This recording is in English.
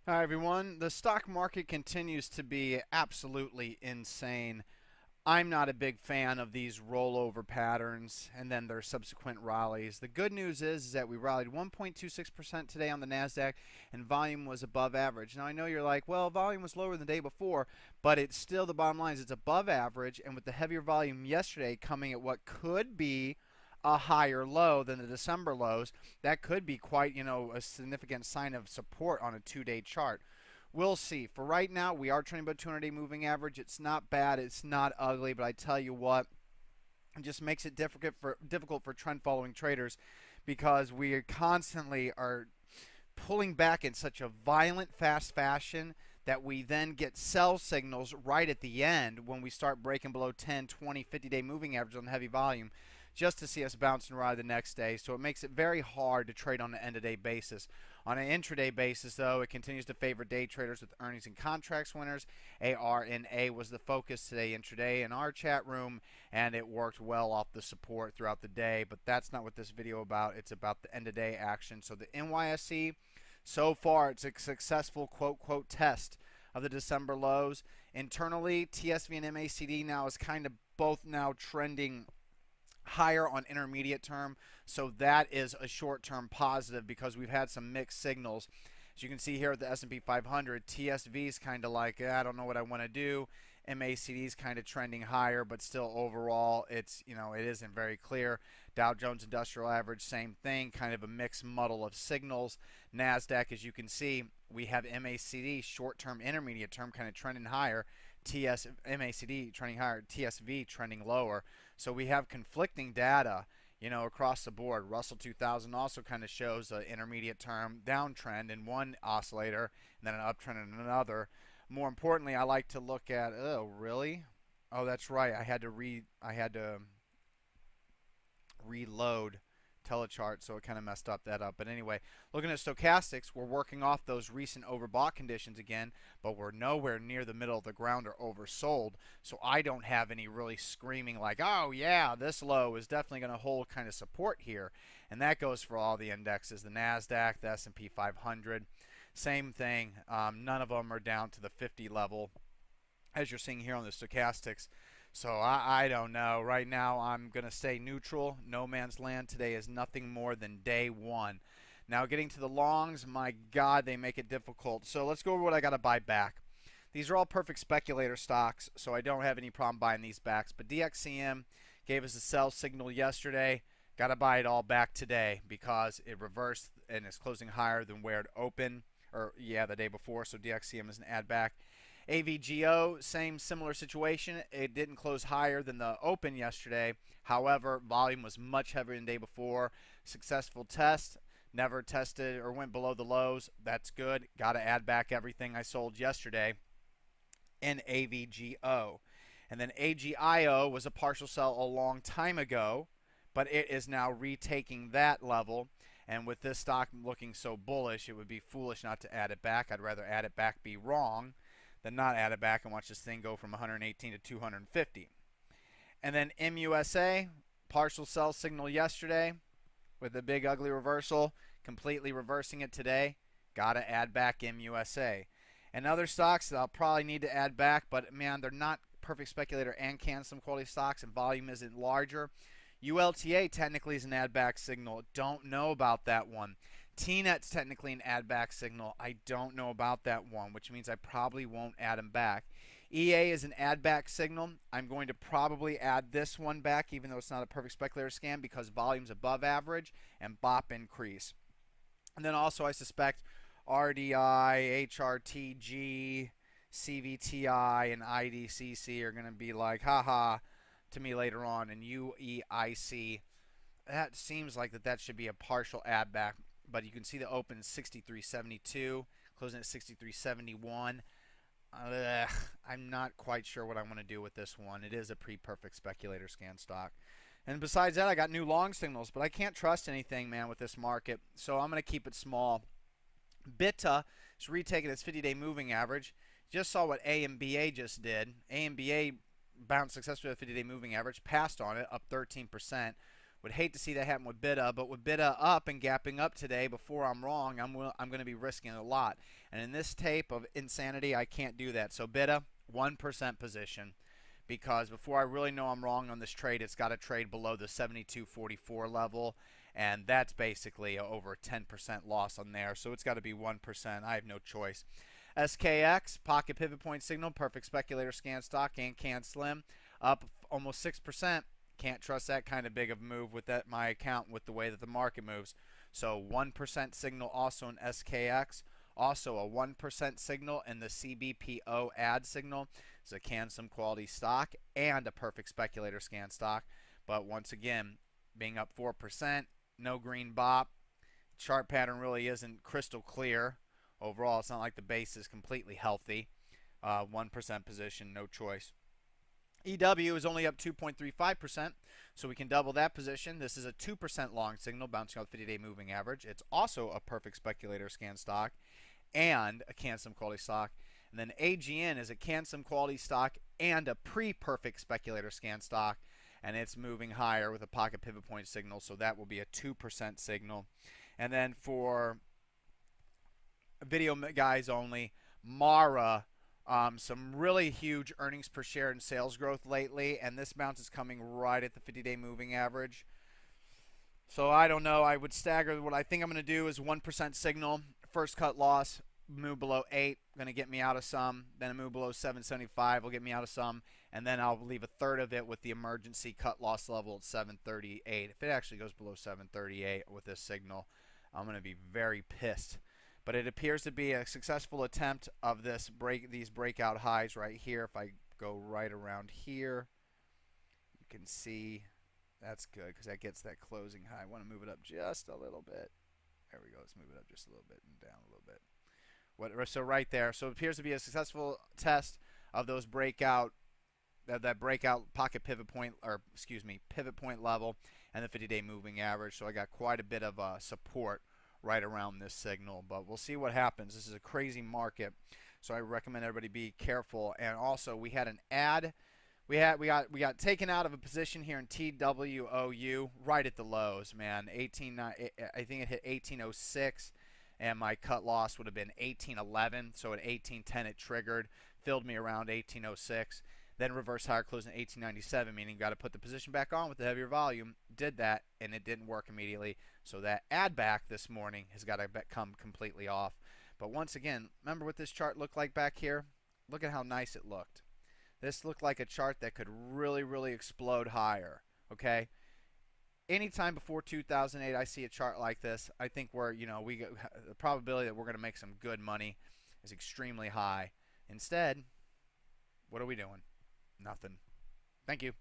Hi, everyone. The stock market continues to be absolutely insane. I'm not a big fan of these rollover patterns and then their subsequent rallies. The good news is that we rallied 1.26% today on the NASDAQ and volume was above average. Now, I know you're like, well, volume was lower than the day before, but it's still the bottom line is it's above average. And with the heavier volume yesterday coming at what could be a higher low than the December lows, that could be quite, a significant sign of support on a 2-day chart. We'll see. For right now, we are trending about 200-day moving average. It's not bad. It's not ugly, but I tell you what, it just makes it difficult for trend following traders because we constantly are pulling back in such a violent, fast fashion that we then get sell signals right at the end when we start breaking below 10, 20, 50-day moving average on heavy volume just to see us bounce and ride the next day. So it makes it very hard to trade on an end-of-day basis. On an intraday basis, though, it continues to favor day traders with earnings and contracts winners. ARNA was the focus today intraday in our chat room, and it worked well off the support throughout the day. But that's not what this video about. It's about the end-of-day action. So the NYSE, so far, it's a successful quote test of the December lows. Internally, TSV and MACD now is kind of both now trending higher on intermediate term, so that is a short-term positive because we've had some mixed signals. As you can see here at the S&P 500, TSV is kind of like, I don't know what I want to do. MACD is kind of trending higher, but still overall, it isn't very clear. Dow Jones Industrial Average, same thing, kind of a mixed muddle of signals. NASDAQ, as you can see, we have MACD, short-term, intermediate term, kind of trending higher. MACD trending higher, TSV trending lower. So we have conflicting data, across the board. Russell 2000 also kind of shows an intermediate term downtrend in one oscillator and then an uptrend in another. More importantly, I like to look at, oh, really? Oh, that's right. I had to reload telechart, so it kind of messed that up. But anyway, looking at stochastics, we're working off those recent overbought conditions again, but we're nowhere near the middle of the ground or oversold. So I don't have any really screaming like, oh yeah, this low is definitely going to hold kind of support here. And that goes for all the indexes, the NASDAQ, the S&P 500. Same thing. None of them are down to the 50 level, as you're seeing here on the stochastics. So I don't know. Right now, I'm going to stay neutral. No man's land today is nothing more than day one. Now, getting to the longs, my God, they make it difficult. So let's go over what I got to buy back. These are all perfect speculator stocks, so I don't have any problem buying these backs. But DXCM gave us a sell signal yesterday. Got to buy it all back today because it reversed and is closing higher than where it opened. The day before. So DXCM is an add back. AVGO, similar situation. It didn't close higher than the open yesterday. However, volume was much heavier than the day before. Successful test. Never tested or went below the lows. That's good. Got to add back everything I sold yesterday in AVGO. And then AGIO was a partial sell a long time ago, but it is now retaking that level. And with this stock looking so bullish, it would be foolish not to add it back. I'd rather add it back, be wrong, than not add it back and watch this thing go from 118 to 250. And then MUSA, partial sell signal yesterday with a big ugly reversal, completely reversing it today. Got to add back MUSA. And other stocks that I'll probably need to add back, but man, they're not perfect speculator and some quality stocks, and volume isn't larger. ULTA technically is an add back signal. Don't know about that one. TNET's technically an add back signal. I don't know about that one, which means I probably won't add them back. EA is an add back signal. I'm going to probably add this one back, even though it's not a perfect speculator scan, because volume's above average and BOP increase. And then also I suspect RDI, HRTG, CVTI, and IDCC are going to be like, haha, to me later on. And UEIC, that seems like that should be a partial add back. But you can see the open is 63.72, closing at 63.71. I'm not quite sure what I want to do with this one. It is a pre-perfect speculator scan stock. And besides that, I got new long signals, but I can't trust anything, man, with this market. So I'm going to keep it small. BITA is retaking its 50-day moving average. Just saw what AMBA just did. AMBA bounced successfully at 50-day moving average, passed on it, up 13%. Would hate to see that happen with BIDA, but with BIDA up and gapping up today, before I'm wrong, I'm going to be risking a lot. And in this tape of insanity, I can't do that. So BIDA, 1% position, because before I really know I'm wrong on this trade, it's got to trade below the 72.44 level, and that's basically over a 10% loss on there. So it's got to be 1%. I have no choice. SKX, pocket pivot point signal, perfect speculator scan stock, and can slim, up almost 6%. Can't trust that kind of big of a move with that my account with the way that the market moves. So 1% signal also in SKX. Also a 1% signal in the CBPO ad signal. It's a CanSlim quality stock and a perfect speculator scan stock. But once again, being up 4%, no green bop. Chart pattern really isn't crystal clear. Overall, it's not like the base is completely healthy. 1% position, no choice. EW is only up 2.35%, so we can double that position. This is a 2% long signal bouncing off the 50-day moving average. It's also a perfect speculator scan stock and a CanSlim quality stock. And then AGN is a CanSlim quality stock and a pre-perfect speculator scan stock, and it's moving higher with a pocket pivot point signal, so that will be a 2% signal. And then for video guys only, Mara, some really huge earnings per share and sales growth lately, and this bounce is coming right at the 50-day moving average. So I don't know. I would stagger. What I think I'm going to do is 1% signal, first cut loss, move below 8, going to get me out of some. Then a move below 775 will get me out of some, and then I'll leave a third of it with the emergency cut loss level at 738. If it actually goes below 738 with this signal, I'm going to be very pissed. But it appears to be a successful attempt of these breakout highs right here. If I go right around here, you can see that's good because that gets that closing high. I want to move it up just a little bit. There we go. Let's move it up just a little bit and down a little bit. So right there. So it appears to be a successful test of those breakout, that breakout pocket pivot point, or excuse me, pivot point level and the 50-day moving average. So I got quite a bit of support right around this signal, but we'll see what happens. This is a crazy market, so I recommend everybody be careful. And also, we had an ad. We got taken out of a position here in TWOU right at the lows, man. I think it hit 1806, and my cut loss would have been 1811. So at 1810 it triggered, filled me around 1806. Then reverse higher closing at 1897, meaning you got to put the position back on with the heavier volume. Did that, and it didn't work immediately. So that add back this morning has got to come completely off. But once again, remember what this chart looked like back here? Look at how nice it looked. This looked like a chart that could really, really explode higher. Okay? Anytime before 2008, I see a chart like this, I think the probability that we're going to make some good money is extremely high. Instead, what are we doing? Nothing. Thank you.